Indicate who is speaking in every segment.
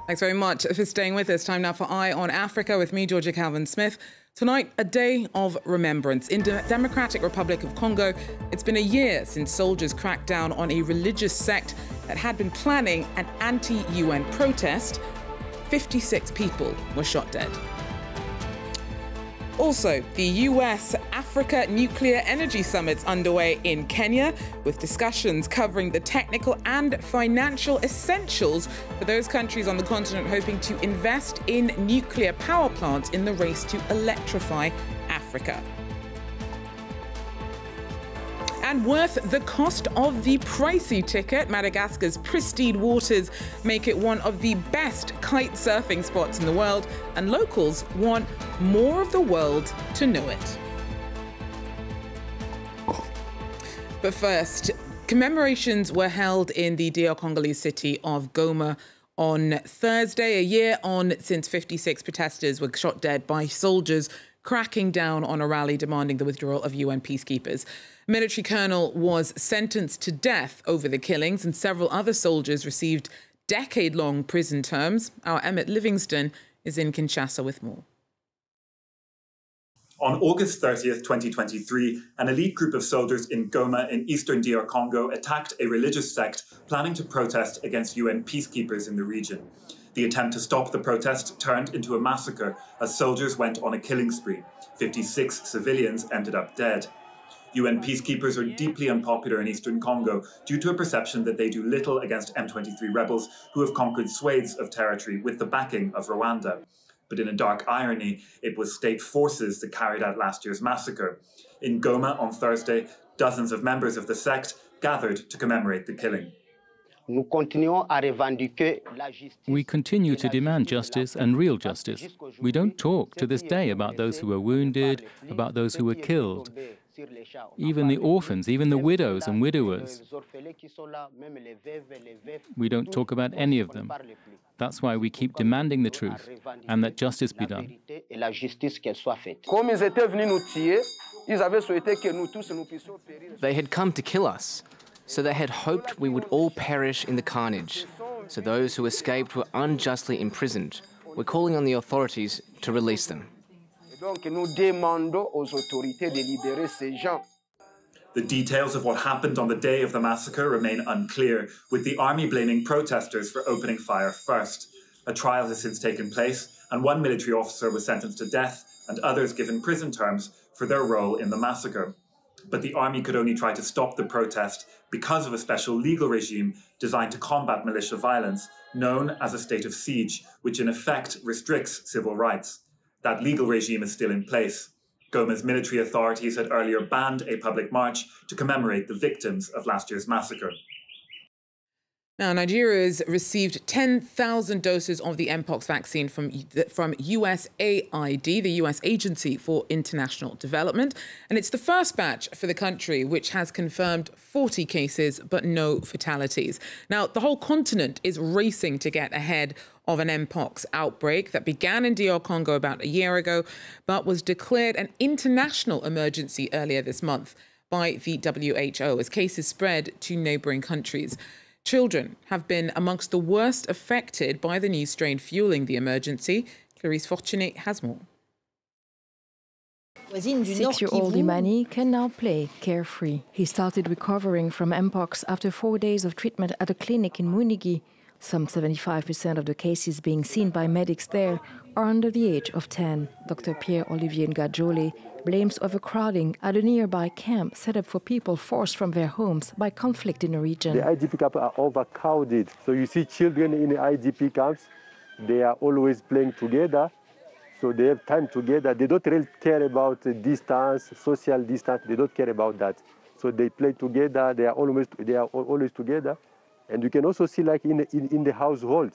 Speaker 1: Thanks very much for staying with us. Time now for Eye on Africa with me, Georgia Calvin-Smith. Tonight, a day of remembrance. In the Democratic Republic of Congo, it's been a year since soldiers cracked down on a religious sect that had been planning an anti-UN protest. 56 people were shot dead. Also, the US-Africa Nuclear Energy Summit's underway in Kenya, with discussions covering the technical and financial essentials for those countries on the continent hoping to invest in nuclear power plants in the race to electrify Africa. And worth the cost of the pricey ticket, Madagascar's pristine waters make it one of the best kite surfing spots in the world, and locals want more of the world to know it. But first, commemorations were held in the DR Congolese city of Goma on Thursday, a year on since 56 protesters were shot dead by soldiers cracking down on a rally demanding the withdrawal of UN peacekeepers. A military colonel was sentenced to death over the killings, and several other soldiers received decade-long prison terms. Our Emmett Livingston is in Kinshasa with more.
Speaker 2: On August 30th, 2023, an elite group of soldiers in Goma in eastern DR Congo attacked a religious sect planning to protest against UN peacekeepers in the region. The attempt to stop the protest turned into a massacre as soldiers went on a killing spree. 56 civilians ended up dead. UN peacekeepers are deeply unpopular in eastern Congo due to a perception that they do little against M23 rebels who have conquered swathes of territory with the backing of Rwanda. But in a dark irony, it was state forces that carried out last year's massacre. In Goma on Thursday, dozens of members of the sect gathered to commemorate the killing.
Speaker 3: We continue to demand justice and real justice. We don't talk to this day about those who were wounded, about those who were killed. Even the orphans, even the widows and widowers. We don't talk about any of them. That's why we keep demanding the truth and that justice be done.
Speaker 4: They had come to kill us, so they had hoped we would all perish in the carnage. So those who escaped were unjustly imprisoned. We're calling on the authorities to release them.
Speaker 2: The details of what happened on the day of the massacre remain unclear, with the army blaming protesters for opening fire first. A trial has since taken place, and one military officer was sentenced to death and others given prison terms for their role in the massacre. But the army could only try to stop the protest because of a special legal regime designed to combat militia violence, known as a state of siege, which in effect restricts civil rights. That legal regime is still in place. Goma's military authorities had earlier banned a public march to commemorate the victims of last year's massacre.
Speaker 1: Now, Nigeria has received 10,000 doses of the Mpox vaccine from USAID, the US Agency for International Development. And it's the first batch for the country, which has confirmed 40 cases, but no fatalities. Now, the whole continent is racing to get ahead of an Mpox outbreak that began in DR Congo about a year ago, but was declared an international emergency earlier this month by the WHO as cases spread to neighboring countries. Children have been amongst the worst affected by the new strain fueling the emergency. Clarice Fortuné has more.
Speaker 5: 6-year-old Imani can now play carefree. He started recovering from Mpox after 4 days of treatment at a clinic in Munigi. Some 75% of the cases being seen by medics there are under the age of 10. Dr. Pierre-Olivier Ngajole blames overcrowding at a nearby camp set up for people forced from their homes by conflict in the region.
Speaker 6: The IDP camps are overcrowded. So you see children in the IDP camps, they are always playing together. So they have time together. They don't really care about distance, social distance. They don't care about that. So they play together. They are always together. And you can also see, like in the household,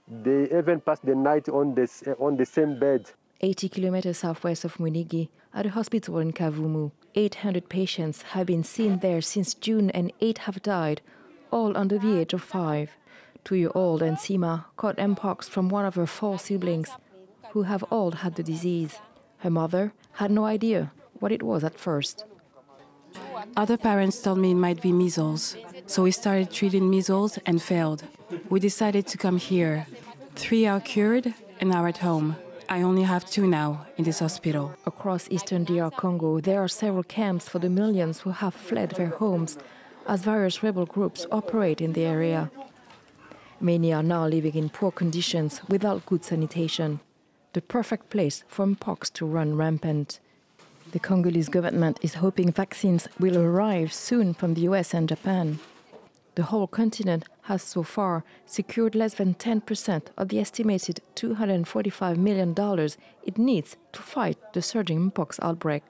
Speaker 6: they even pass the night on the same bed.
Speaker 5: 80 kilometers southwest of Munigi, at a hospital in Kavumu, 800 patients have been seen there since June, and 8 have died, all under the age of 5. 2-year-old Nsima caught Mpox from one of her 4 siblings, who have all had the disease. Her mother had no idea what it was at first.
Speaker 7: Other parents told me it might be measles, so we started treating measles and failed. We decided to come here. 3 are cured and are at home. I only have 2 now in this hospital.
Speaker 5: Across eastern DR Congo, there are several camps for the millions who have fled their homes, as various rebel groups operate in the area. Many are now living in poor conditions without good sanitation. The perfect place for mpox to run rampant. The Congolese government is hoping vaccines will arrive soon from the US and Japan. The whole continent has so far secured less than 10% of the estimated $245 million it needs to fight the surging mpox outbreak.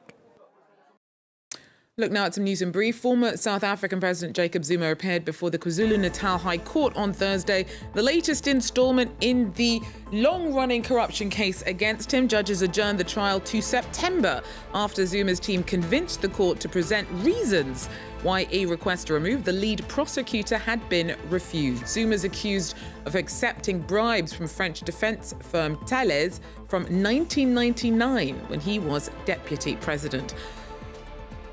Speaker 1: Look now at some news in brief. Former South African President Jacob Zuma appeared before the KwaZulu-Natal High Court on Thursday, the latest installment in the long-running corruption case against him. Judges adjourned the trial to September after Zuma's team convinced the court to present reasons why a request to remove the lead prosecutor had been refused. Zuma's accused of accepting bribes from French defense firm Thales from 1999 when he was deputy president.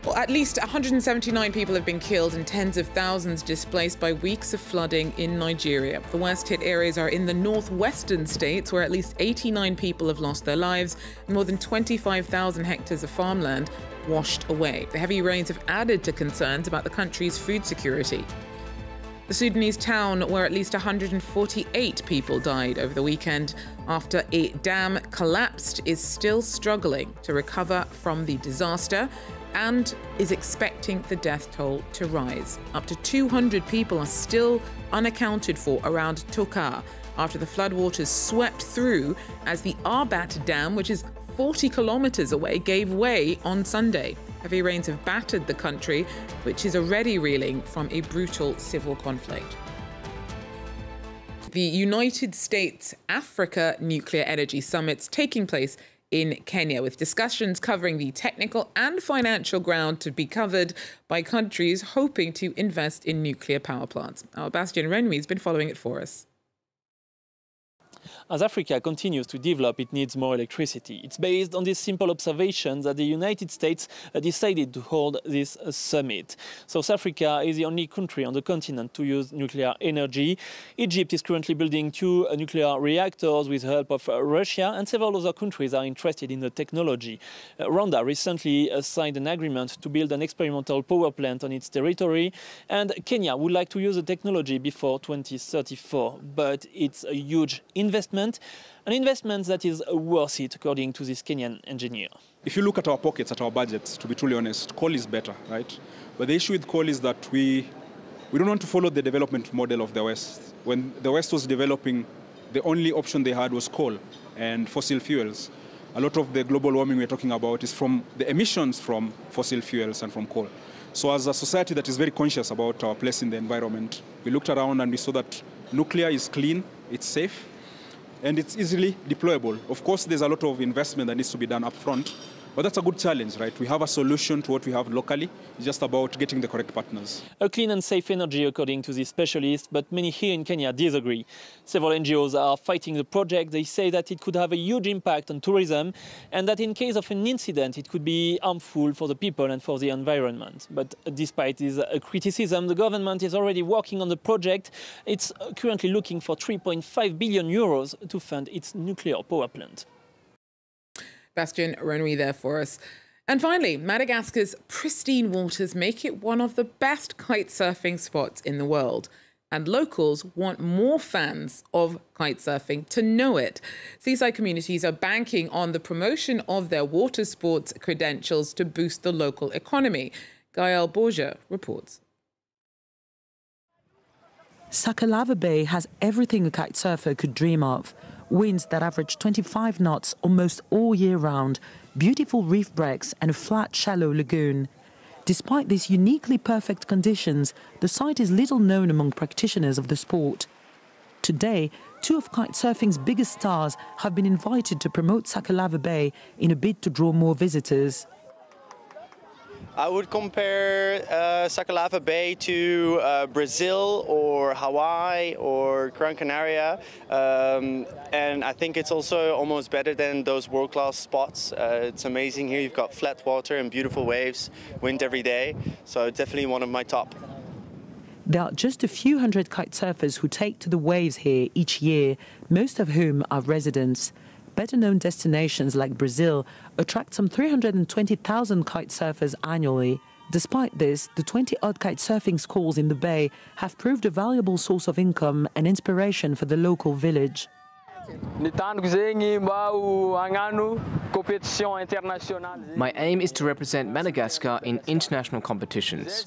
Speaker 1: Well, at least 179 people have been killed and tens of thousands displaced by weeks of flooding in Nigeria. The worst-hit areas are in the northwestern states, where at least 89 people have lost their lives and more than 25,000 hectares of farmland washed away. The heavy rains have added to concerns about the country's food security. The Sudanese town where at least 148 people died over the weekend after a dam collapsed is still struggling to recover from the disaster and is expecting the death toll to rise. Up to 200 people are still unaccounted for around Toka after the floodwaters swept through as the Arbat Dam, which is 40 kilometers away, gave way on Sunday. Heavy rains have battered the country, which is already reeling from a brutal civil conflict. The United States-Africa Nuclear Energy Summit's taking place in Kenya, with discussions covering the technical and financial ground to be covered by countries hoping to invest in nuclear power plants. Our Bastien Renouy has been following it for us.
Speaker 8: As Africa continues to develop, it needs more electricity. It's based on this simple observation that the United States decided to hold this summit. South Africa is the only country on the continent to use nuclear energy. Egypt is currently building 2 nuclear reactors with the help of Russia, and several other countries are interested in the technology. Rwanda recently signed an agreement to build an experimental power plant on its territory, and Kenya would like to use the technology before 2034. But it's a huge investment, an investment that is worth it, according to this Kenyan engineer.
Speaker 9: If you look at our pockets, at our budgets, to be truly honest, coal is better, right? But the issue with coal is that we don't want to follow the development model of the West. When the West was developing, the only option they had was coal and fossil fuels. A lot of the global warming we're talking about is from the emissions from fossil fuels and from coal. So as a society that is very conscious about our place in the environment, we looked around and we saw that nuclear is clean, it's safe, and it's easily deployable. Of course, there's a lot of investment that needs to be done up front, but that's a good challenge, right? We have a solution to what we have locally. It's just about getting the correct partners.
Speaker 8: A clean and safe energy, according to this specialist, but many here in Kenya disagree. Several NGOs are fighting the project. They say that it could have a huge impact on tourism and that in case of an incident, it could be harmful for the people and for the environment. But despite this criticism, the government is already working on the project. It's currently looking for 3.5 billion euros to fund its nuclear power plant.
Speaker 1: Bastien Renouy there for us. And finally, Madagascar's pristine waters make it one of the best kite surfing spots in the world. And locals want more fans of kite surfing to know it. Seaside communities are banking on the promotion of their water sports credentials to boost the local economy. Gael Borja reports.
Speaker 10: Sakalava Bay has everything a kite surfer could dream of. Winds that average 25 knots almost all year round, beautiful reef breaks and a flat, shallow lagoon. Despite these uniquely perfect conditions, the site is little known among practitioners of the sport. Today, 2 of kite surfing's biggest stars have been invited to promote Sakalava Bay in a bid to draw more visitors.
Speaker 11: I would compare Sakalava Bay to Brazil or Hawaii or Gran Canaria, and I think it's also almost better than those world-class spots. It's amazing here. You've got flat water and beautiful waves, wind every day, so definitely one of my top.
Speaker 10: There are just a few hundred kite surfers who take to the waves here each year, most of whom are residents. Better-known destinations like Brazil attract some 320,000 kite surfers annually. Despite this, the 20-odd kite surfing schools in the bay have proved a valuable source of income and inspiration for the local village.
Speaker 4: My aim is to represent Madagascar in international competitions.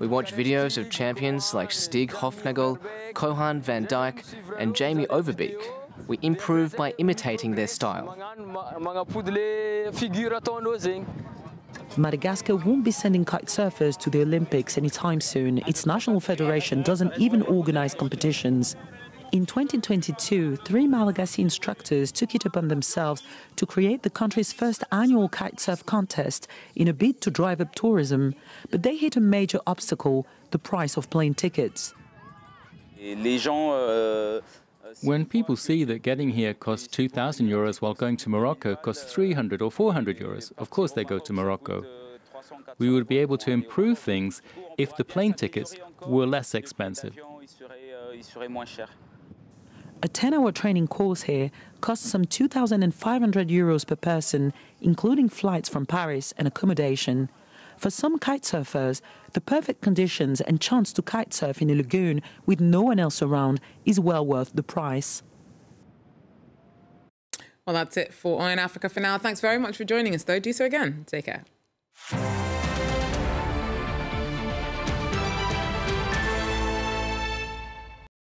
Speaker 4: We watch videos of champions like Stig Hofnagel, Kohan van Dijk and Jamie Overbeek. We improve by imitating their style.
Speaker 10: Madagascar won't be sending kite surfers to the Olympics anytime soon. Its national federation doesn't even organize competitions. In 2022, 3 Malagasy instructors took it upon themselves to create the country's first annual kite surf contest in a bid to drive up tourism. But they hit a major obstacle, the price of plane tickets.
Speaker 3: When people see that getting here costs 2,000 euros while going to Morocco costs 300 or 400 euros, of course they go to Morocco. We would be able to improve things if the plane tickets were less expensive.
Speaker 10: A 10-hour training course here costs some 2,500 euros per person, including flights from Paris and accommodation. For some kite surfers, the perfect conditions and chance to kite surf in a lagoon with no one else around is well worth the price.
Speaker 1: Well, that's it for Eye on Africa for now. Thanks very much for joining us, though. Do so again. Take care.